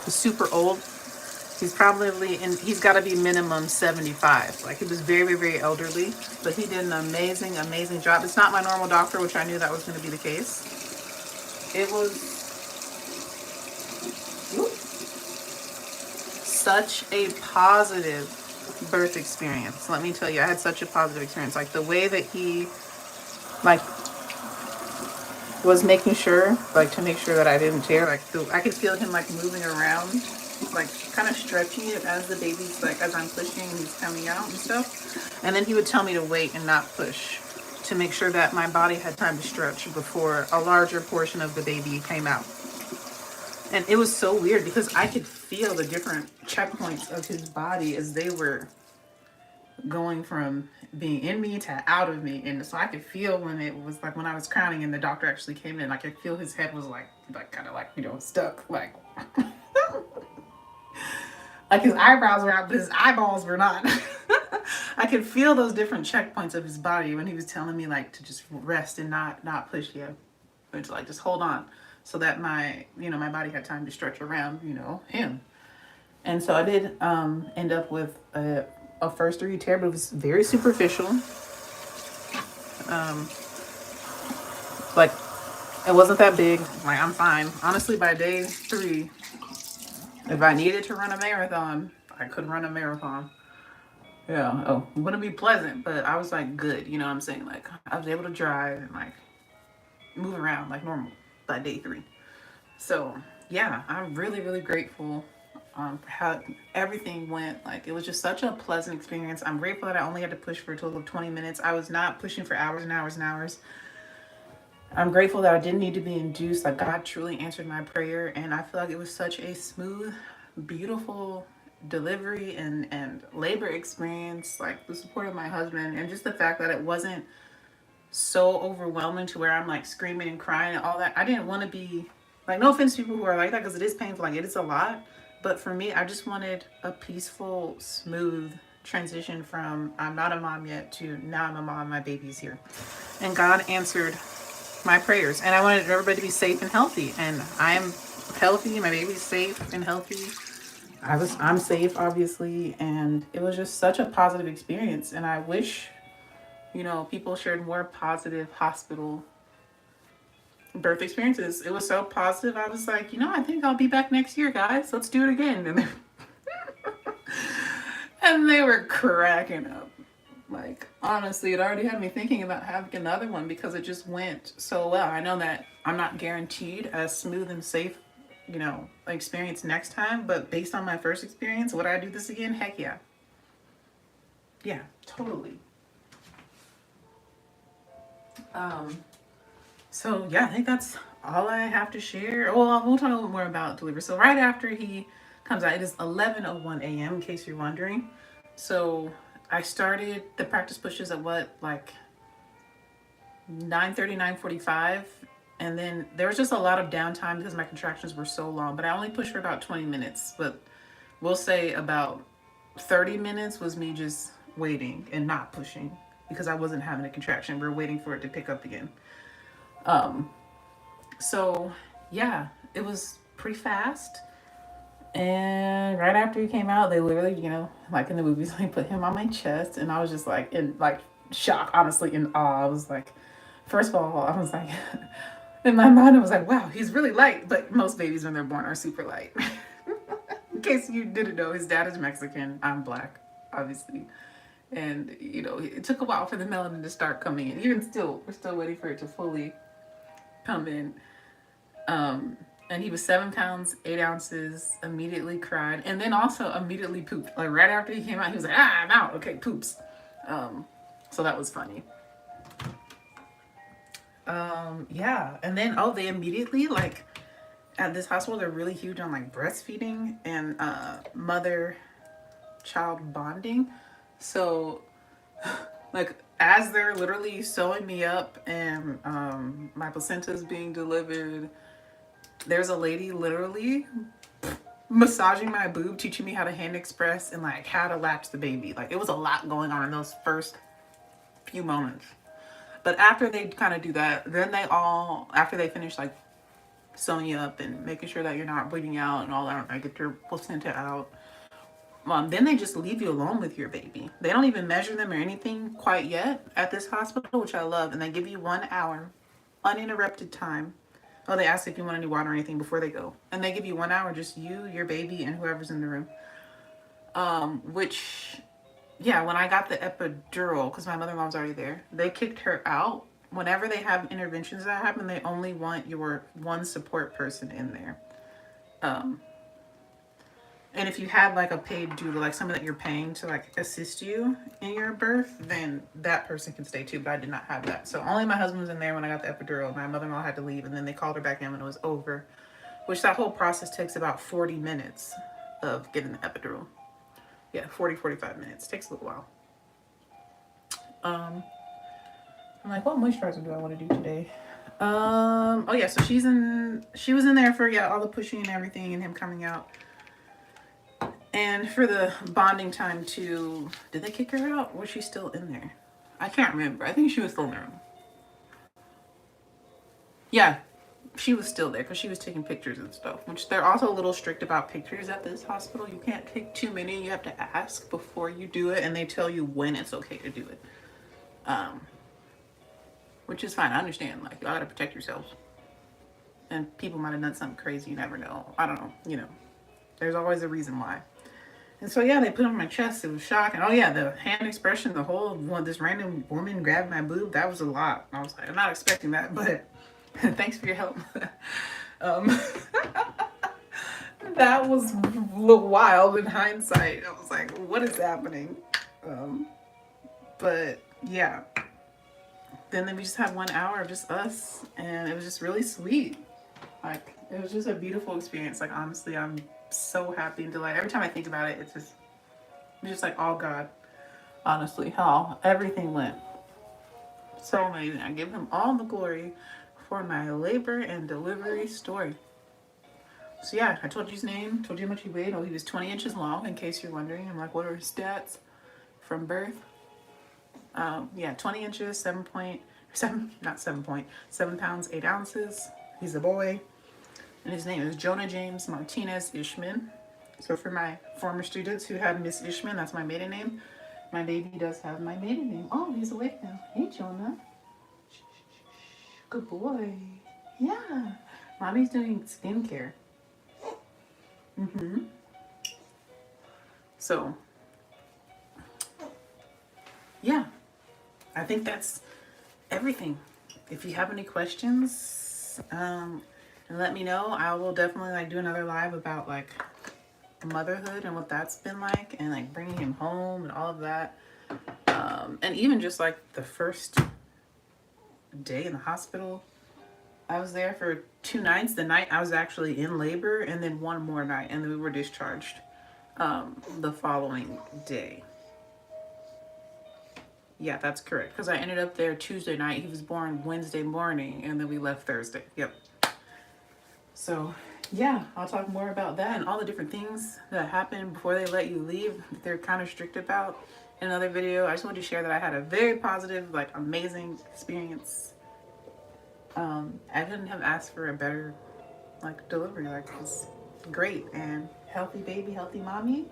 was super old. He's he's got to be minimum 75. Like, he was very, very elderly, but he did an amazing, amazing job. It's not my normal doctor, which I knew that was going to be the case. It was, such a positive birth experience. Let me tell you, I had such a positive experience. Like the way that he like was making sure, like to make sure that I didn't tear. Like I could feel him like moving around, like kind of stretching it as the baby's like as I'm pushing and he's coming out and stuff. And then he would tell me to wait and not push to make sure that my body had time to stretch before a larger portion of the baby came out. And it was so weird because I could feel the different checkpoints of his body as they were going from being in me to out of me. And so I could feel when it was like when I was crowning and the doctor actually came in, I could feel his head was like kind of like, you know, stuck, like like his eyebrows were out, but his eyeballs were not. I could feel those different checkpoints of his body when he was telling me like to just rest and not push yet, but to like just hold on so that my my body had time to stretch around him. And so I did end up with a first degree tear, but it was very superficial. Like it wasn't that big. Like I'm fine. Honestly, by day 3, if I needed to run a marathon, I could run a marathon. Yeah. Oh, it wouldn't be pleasant, but I was like good. You know what I'm saying? Like I was able to drive and like move around like normal by day 3. So yeah, I'm really, really grateful for how everything went. Like it was just such a pleasant experience. I'm grateful that I only had to push for a total of 20 minutes. I was not pushing for hours and hours and hours. I'm grateful that I didn't need to be induced. Like God truly answered my prayer, and I feel like it was such a smooth, beautiful delivery and labor experience. Like the support of my husband and just the fact that it wasn't so overwhelming to where I'm like screaming and crying and all that. I didn't want to be like, no offense to people who are like that, because it is painful. Like it is a lot. But for me, I just wanted a peaceful, smooth transition from I'm not a mom yet to now I'm a mom, my baby's here. And God answered my prayers. And I wanted everybody to be safe and healthy. And I'm healthy, my baby's safe and healthy. I'm safe, obviously. And it was just such a positive experience. And I wish, people shared more positive hospital birth experiences. It was so positive. I was like, I think I'll be back next year, guys. Let's do it again. And they were cracking up. Like, honestly, it already had me thinking about having another one because it just went so well. I know that I'm not guaranteed a smooth and safe, experience next time, but based on my first experience, would I do this again? Heck yeah. Yeah, totally. So yeah, I think that's all I have to share. Well, we'll talk a little more about delivery. So right after he comes out, it is 11:01 a.m. in case you're wondering. So I started the practice pushes at like 9:30, 9:45, and then there was just a lot of downtime because my contractions were so long. But I only pushed for about 20 minutes. But we'll say about 30 minutes was me just waiting and not pushing because I wasn't having a contraction. We were waiting for it to pick up again. So yeah, it was pretty fast. And right after he came out, they literally, like in the movies, they put him on my chest, and I was just like in like shock, honestly, in awe. I was like, first of all, I was like, in my mind, I was like, wow, he's really light. But most babies when they're born are super light. In case you didn't know, his dad is Mexican. I'm black, obviously. And it took a while for the melanin to start coming in. Even still, we're still waiting for it to fully come in. And he was 7 pounds, 8 ounces, immediately cried, and then also immediately pooped. Like right after he came out, he was like, I'm out. Okay, poops. So that was funny. Yeah. And then, they immediately, like, at this hospital, they're really huge on like breastfeeding and mother-child bonding. So, like, as they're literally sewing me up and my placenta is being delivered, there's a lady literally massaging my boob, teaching me how to hand express and like how to latch the baby. Like it was a lot going on in those first few moments. But after they kind of do that, then after they finish like sewing you up and making sure that you're not bleeding out and all that, like get your placenta out, then they just leave you alone with your baby. They don't even measure them or anything quite yet at this hospital, which I love. And they give you 1 hour uninterrupted time. Oh, they ask if you want any water or anything before they go. And they give you 1 hour, just you, your baby, and whoever's in the room. Which, yeah, when I got the epidural, because my mother-in-law was already there, they kicked her out. Whenever they have interventions that happen, they only want your one support person in there. Um, and if you had like a paid doula, like someone that you're paying to like assist you in your birth, then that person can stay too. But I did not have that, so only my husband was in there when I got the epidural. My mother-in-law had to leave, and then they called her back in when it was over. Which that whole process takes about 40 minutes of getting the epidural. Yeah, 45 minutes. Takes a little while. Um, I'm like, what moisturizer do I want to do today? Oh yeah, so she was in there for, yeah, all the pushing and everything and him coming out. And for the bonding time too, did they kick her out? Was she still in there? I can't remember. I think she was still in the room. Yeah, she was still there because she was taking pictures and stuff, which they're also a little strict about pictures at this hospital. You can't take too many. You have to ask before you do it, and they tell you when it's okay to do it. Which is fine. I understand. Like, you gotta protect yourselves. And people might have done something crazy. You never know. I don't know. You know, there's always a reason why. And so, yeah, they put it on my chest. It was shocking. Oh, yeah, the hand expression, the whole one, this random woman grabbed my boob. That was a lot. I was like, I'm not expecting that, but thanks for your help. That was wild in hindsight. I was like, what is happening? But, yeah. Then we just had 1 hour of just us, and it was just really sweet. Like, it was just a beautiful experience. Like, honestly, I'm so happy and delighted. Every time I think about it, it's just like all God. Honestly, how everything went. So amazing. I give him all the glory for my labor and delivery story. So yeah, I told you his name, told you how much he weighed. Oh, he was 20 inches long, in case you're wondering. I'm like, what are his stats from birth? Yeah, 20 inches, 7 pounds, 8 ounces. He's a boy. And his name is Jonah James Martinez Ishman. So for my former students who had Miss Ishman, that's my maiden name. My baby does have my maiden name. Oh, he's awake now. Hey, Jonah. Good boy. Yeah. Mommy's doing skincare. So, yeah. I think that's everything. If you have any questions, and let me know. I will definitely like do another live about like motherhood and what that's been like, and like bringing him home and all of that. And even just like the first day in the hospital. I was there for 2 nights. The night I was actually in labor, and then one more night, and then we were discharged the following day. Yeah, that's correct. Because I ended up there Tuesday night. He was born Wednesday morning, and then we left Thursday. Yep. So, yeah, I'll talk more about that and all the different things that happen before they let you leave. They're kind of strict about in another video. I just wanted to share that I had a very positive, like, amazing experience. I couldn't have asked for a better, like, delivery. Like, it's great. And healthy baby, healthy mommy.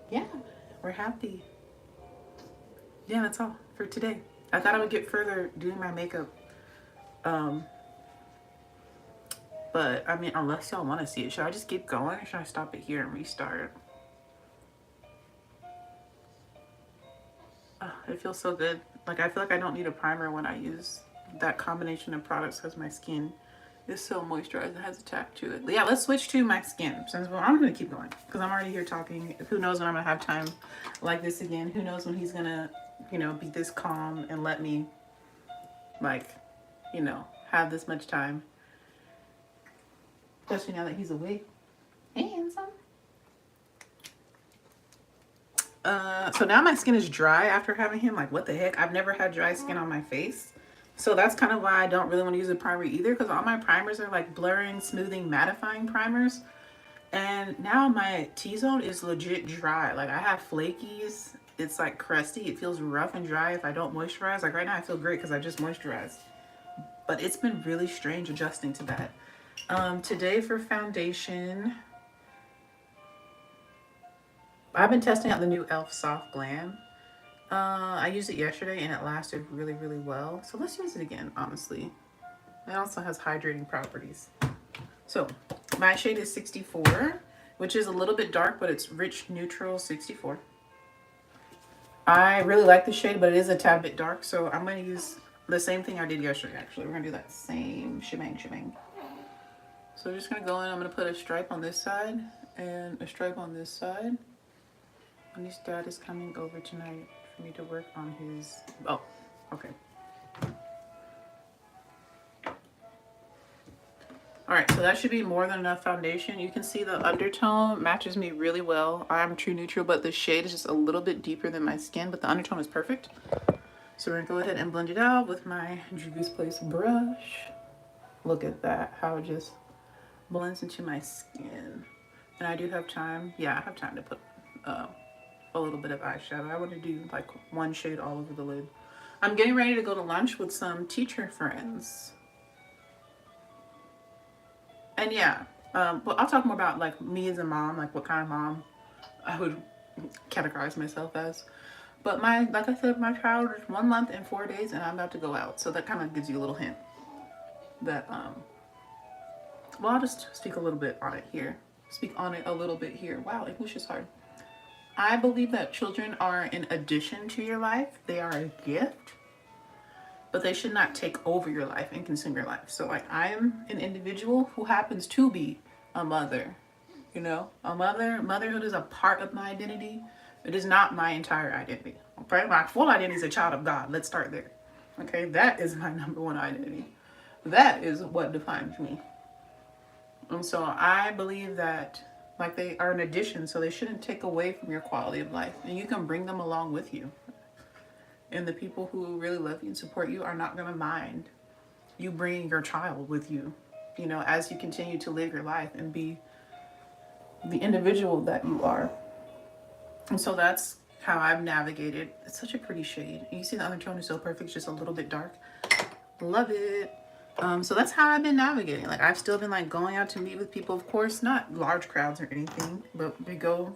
Yeah, we're happy. Yeah, that's all for today. I thought I would get further doing my makeup. But, I mean, unless y'all want to see it, should I just keep going or should I stop it here and restart? Oh, it feels so good. Like, I feel like I don't need a primer when I use that combination of products because my skin is so moisturized. It has a tap to it. But yeah, let's switch to my skin. Since, well, I'm going to keep going because I'm already here talking. Who knows when I'm going to have time like this again? Who knows when he's going to, you know, be this calm and let me, like, you know, have this much time. Especially now that he's awake. And some. So now my skin is dry after having him. Like, what the heck? I've never had dry skin on my face. So that's kind of why I don't really want to use a primer either, because all my primers are like blurring, smoothing, mattifying primers. And now my T-zone is legit dry. Like, I have flakies. It's like crusty. It feels rough and dry if I don't moisturize. Like right now I feel great because I just moisturized. But it's been really strange adjusting to that. Today for foundation, I've been testing out the new e.l.f. Soft Glam. I used it yesterday and it lasted really, really well. So let's use it again, honestly. It also has hydrating properties. So my shade is 64, which is a little bit dark, but it's Rich Neutral 64. I really like the shade, but it is a tad bit dark, so I'm going to use the same thing I did yesterday, actually. We're going to do that same shebang. So I'm just going to go in, I'm going to put a stripe on this side and a stripe on this side. And his dad is coming over tonight for me to work on his... Oh, okay. Alright, so that should be more than enough foundation. You can see the undertone matches me really well. I'm true neutral, but the shade is just a little bit deeper than my skin, but the undertone is perfect. So we're going to go ahead and blend it out with my Juvia's Place brush. Look at that, how it just blends into my skin. And I do have time. Yeah, I have time to put a little bit of eyeshadow. I want to do like one shade all over the lid. I'm getting ready to go to lunch with some teacher friends. And yeah, but I'll talk more about like me as a mom, like what kind of mom I would categorize myself as. But like I said, my child is 1 month and 4 days and I'm about to go out. So that kind of gives you a little hint that, well, I'll just speak a little bit on it here. Speak on it a little bit here. Wow, English is hard. I believe that children are an addition to your life. They are a gift. But they should not take over your life and consume your life. So like I am an individual who happens to be a mother, you know, motherhood is a part of my identity. It is not my entire identity. Okay. My full identity is a child of God. Let's start there. Okay. That is my #1 identity. That is what defines me. And so I believe that like they are an addition, so they shouldn't take away from your quality of life, and you can bring them along with you. And the people who really love you and support you are not going to mind you bringing your child with you, you know, as you continue to live your life and be the individual that you are. And so that's how I've navigated. It's such a pretty shade. You see the undertone is so perfect, it's just a little bit dark. Love it. So that's how I've been navigating. Like I've still been like going out to meet with people, of course, not large crowds or anything, but we go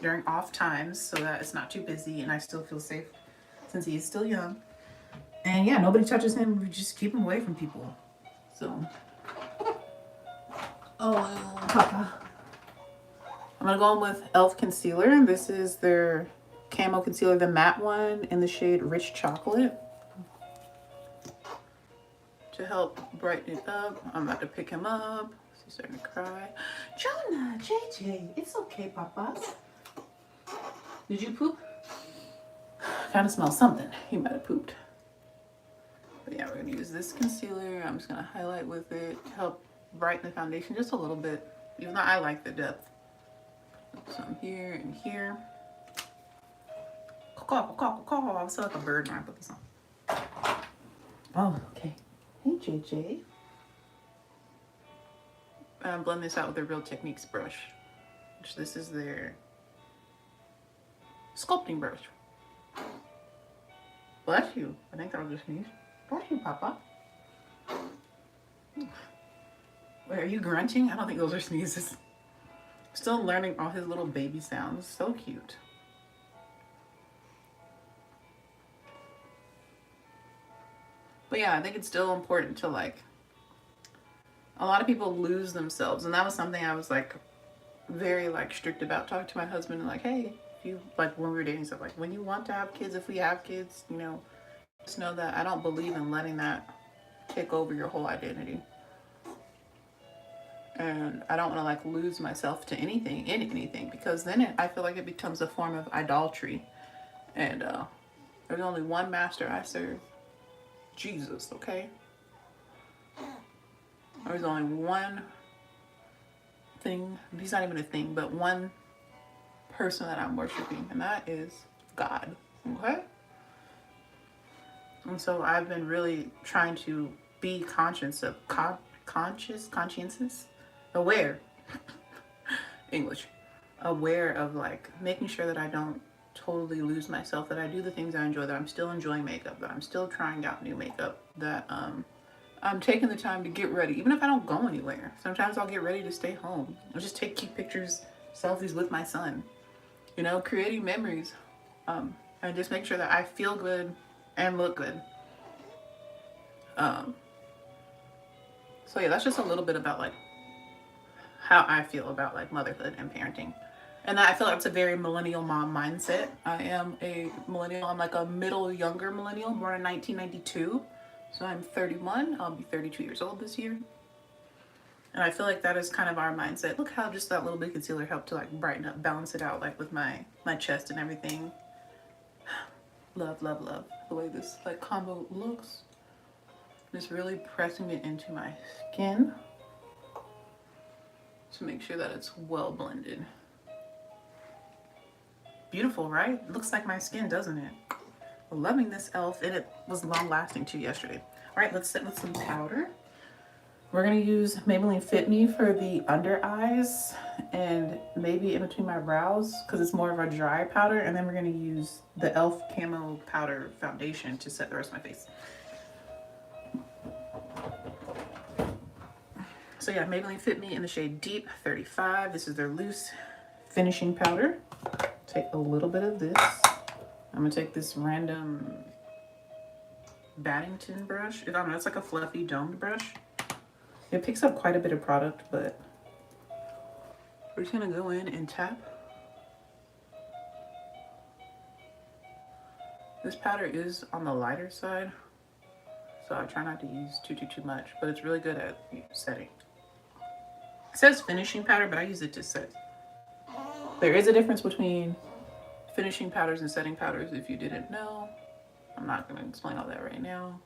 during off times so that it's not too busy and I still feel safe. Since he is still young. And yeah, nobody touches him. We just keep him away from people. So. Oh, Papa. I'm going to go in with e.l.f. concealer. This is their camo concealer, the matte one in the shade Rich Chocolate. To help brighten it up. I'm about to pick him up. He's starting to cry. Jonah, JJ, it's okay, Papa. Did you poop? Kind of smells something. He might have pooped. But yeah, we're going to use this concealer. I'm just going to highlight with it to help brighten the foundation just a little bit. Even though I like the depth. Some here and here. Caw. I sound like a bird when I put this on. Oh, okay. Hey, JJ. Blend this out with a Real Techniques brush. Which this is their sculpting brush. Bless you. I think that was just sneeze. Bless you, Papa. Wait, are you grunting? I don't think those are sneezes. Still learning all his little baby sounds. So cute. But yeah, I think it's still important to like, a lot of people lose themselves. And that was something I was like very like strict about. Talking to my husband and like, hey, you like when we were dating stuff, like when you want to have kids, if we have kids, you know, just know that I don't believe in letting that take over your whole identity. And I don't want to like lose myself to anything, because then I feel like it becomes a form of idolatry. And there's only one master I serve, Jesus, okay? There's only one thing, he's not even a thing, but one person that I'm worshiping, and that is God, okay? And so I've been really trying to be conscious of conscientious, aware, English, aware of like making sure that I don't totally lose myself, that I do the things I enjoy, that I'm still enjoying makeup, that I'm still trying out new makeup, that I'm taking the time to get ready, even if I don't go anywhere. Sometimes I'll get ready to stay home. I'll just take cute pictures, selfies with my son. You know, creating memories, and just make sure that I feel good and look good. So yeah, that's just a little bit about like how I feel about like motherhood and parenting. And I feel like it's a very millennial mom mindset. I am a millennial. I'm like a middle younger millennial, born in 1992. So I'm 31. I'll be 32 years old this year. And I feel like that is kind of our mindset. Look how just that little bit of concealer helped to like brighten up, balance it out, like with my chest and everything. Love, love, love the way this like combo looks. Just really pressing it into my skin to make sure that it's well blended. Beautiful, right? Looks like my skin, doesn't it? Loving this e.l.f. and it was long lasting too yesterday. All right, let's sit with some powder. We're gonna use Maybelline Fit Me for the under eyes and maybe in between my brows because it's more of a dry powder. And then we're gonna use the e.l.f. Camo Powder Foundation to set the rest of my face. So yeah, Maybelline Fit Me in the shade Deep 35. This is their loose finishing powder. Take a little bit of this. I'm gonna take this random Baddington brush. I don't know, it's like a fluffy domed brush. It picks up quite a bit of product, but we're just gonna go in and tap. This powder is on the lighter side, so I try not to use too much, but it's really good at setting. It says finishing powder, but I use it to set. There is a difference between finishing powders and setting powders if you didn't know. I'm not gonna explain all that right now.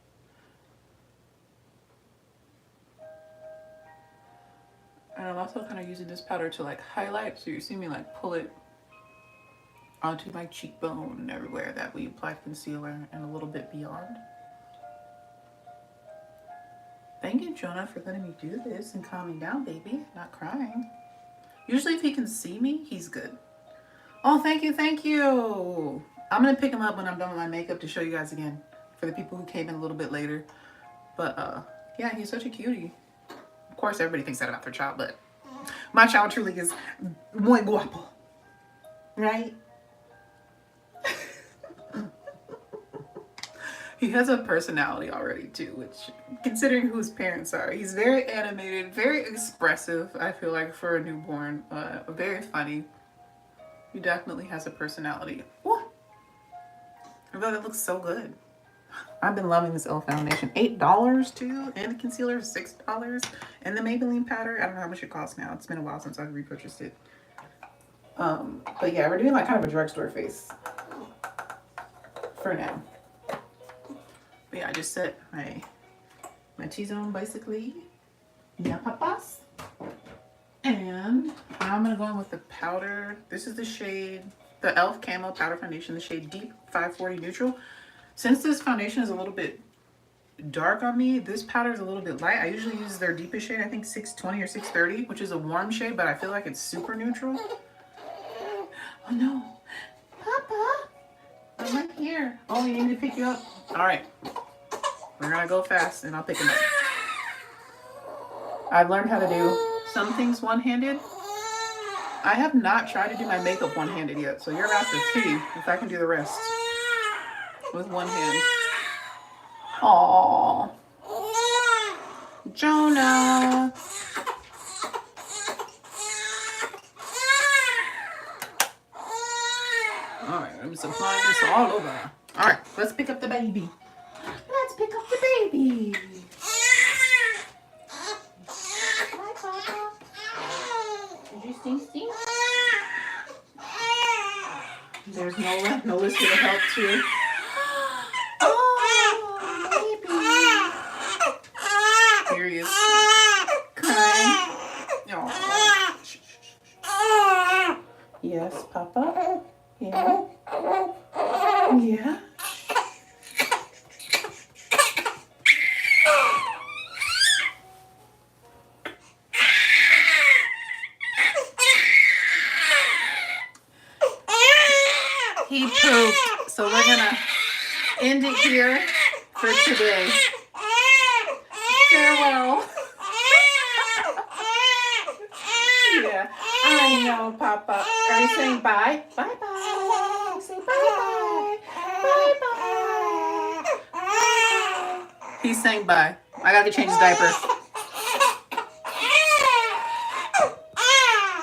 And I'm also kind of using this powder to like highlight, so you see me like pull it onto my cheekbone and everywhere that we applied concealer and a little bit beyond. Thank you, Jonah, for letting me do this and calming down, baby, not crying. Usually if he can see me, he's good. Oh, thank you, thank you. I'm gonna pick him up when I'm done with my makeup to show you guys again for the people who came in a little bit later. But yeah, he's such a cutie. Of course, everybody thinks that about their child, but my child truly is muy guapo, right? He has a personality already too, which, considering who his parents are, he's very animated, very expressive, I feel like, for a newborn. Very funny. He definitely has a personality. Ooh. I thought it looks so good. I've been loving this e.l.f. foundation. $8 too, and the concealer is $6. And the Maybelline powder, I don't know how much it costs now. It's been a while since I've repurchased it. But yeah, we're doing like kind of a drugstore face for now. But yeah, I just set my T-zone basically. Yeah, papas. And I'm gonna go in with the powder. This is the shade, the e.l.f. Camo Powder Foundation, the shade Deep 540 Neutral. Since this foundation is a little bit dark on me, this powder is a little bit light. I usually use their deepest shade, I think 620 or 630, which is a warm shade, but I feel like it's super neutral. Oh no, Papa, I'm right here. Oh, you need me to pick you up? All right, we're gonna go fast and I'll pick him up. I've learned how to do some things one-handed. I have not tried to do my makeup one-handed yet, so you're about to see if I can do the rest with one hand. Aww. Jonah. Alright, I'm just applying this all over. Alright, let's pick up the baby. Let's pick up the baby. Hi, Papa. Did you stink? There's no list to help too. Crying. Oh. Yes, Papa. Yeah. Yeah. He pooped, so we're gonna end it here for today. Farewell. Yeah, I know, Papa. Are you saying bye? Bye-bye. Say bye-bye. Bye-bye. He's saying bye. I gotta change his diaper.